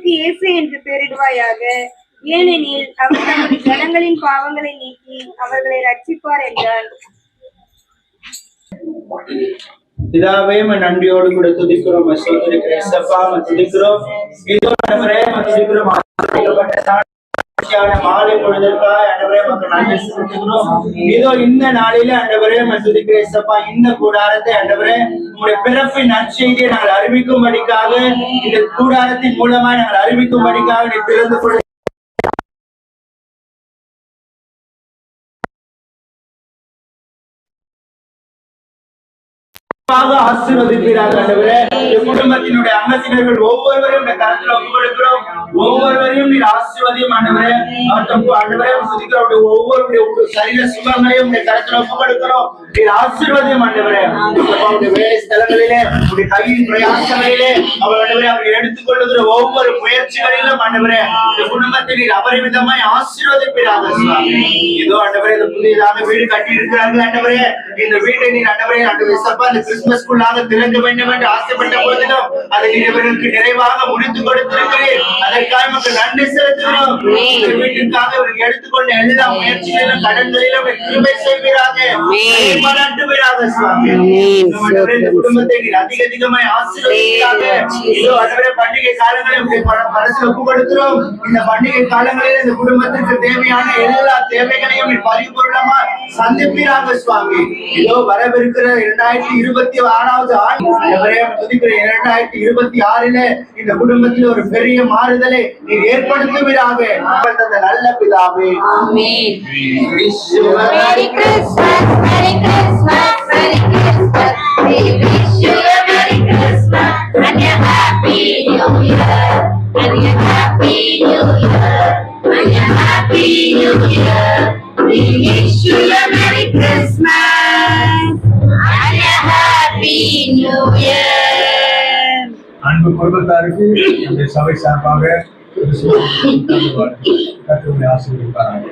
அவருக்கு இயேசு என்று பெயரிடுவாயாக. ஏனெனில் அவர் தமது ஜனங்களின் பாவங்களை நீக்கி அவர்களை ரட்சிப்பார் என்றார். பிதாவே நன்றியோடு கூட துதிக்கிறோம், துதிக்கிறோம். மாலை பொழுதற்காக ஆண்டவரே மக்கள் நன்றி செலுத்துகிறோம். இதோ இந்த நாளில ஆண்டவரே துதிக்கிற இயேசப்பா, இந்த கூடாரத்தை ஆண்டவரே உங்களுடைய பிறப்பின் நற்செய்தியை நாங்கள் அறிவிக்கும்படிக்காக, இந்த கூடாரத்தின் மூலமா நாங்கள் அறிவிக்கும்படிக்காக நீ திறந்து கொள்ள ஆசீர்வதிப்பீராக ஆண்டவரே. குடும்பத்தினுடைய அங்கத்தினர்கள் ஒவ்வொருவரையும் கருத்துல ஒப்புக்கொடுக்கிறோம். ஒவ்வொருவரையும் நீர் ஆசீர்வதியும் ஆண்டவரே. ஆண்டவரே சுதிக்கிறோம், ஒவ்வொருடைய சரீர சுகங்களையும் கருத்துல ஒப்புக்கொடுக்கிறோம். நீர் ஆசீர்வதியும் ஆண்டவரே. அவருடைய வேலை ஸ்தலங்களிலே, உடைய கையின் பிரயாசங்களிலே அவர்கள் எடுத்துக்கொள்ளுகிற ஒவ்வொரு முயற்சிகளிலும் ஆண்டவரே இந்த குடும்பத்தை நீர் அபரிமிதமாய் ஆசீர்வதிப்பீராக. இதோ ஆண்டவரே இந்த புதியதாக வீடு கட்டி இருக்கிறார்கள் ஆண்டவரே. இந்த வீட்டை நீர் ஆண்டவரே கிறிஸ்துமஸ்க்குள்ளாக திறக்க வேண்டும் என்று ஆசைப்பட்ட போதிலும் அதை இவர்களுக்கு நிறைவாக முடித்து கொடுத்திருக்கிறேன். அதற்காக மக்கள் நன்றி செலுத்துகிறோம். வீட்டிற்காக இவர்கள் எடுத்துக்கொண்ட எல்லா முயற்சிகளிலும் கடன்களிலும் கிருபை செய்வீராக, பாராட்டுவீராக சுவாமி. இந்த குடும்பத்தை நீர் அதிக அதிகமாய் ஆசீர்வதிப்பீராக. இதோ ஆண்டவரே பண்டிகை காலங்களில் பரஸ்பரம் ஒப்புக் கொடுக்கிறோம். இந்த பண்டிகை காலங்களில் இந்த குடும்பத்திற்கு தேவையான எல்லா தேவைகளையும் நீர் பரிபூர்ணமா சந்திப்பீராக சுவாமி. இதோ வரவிருக்கிற 2026வது ஆண்டு 2026 இந்த குடும்பத்தில் ஒரு பெரிய மாறுதலை நீர் ஏற்படுத்துவீராக. அந்த நல்ல பிதாவே, ஆமென். Merry Christmas, Merry Christmas, Merry Christmas. We wish you a Merry Christmas and a Happy New Year, and a Happy New Year, and a Happy New Year. We wish you a Merry Christmas and a Happy New Year. அன்பு குடும்பத்தாருக்கு நம்முடைய சபை சார்பாக கர்த்தருடைய ஆசீர்வாதம்.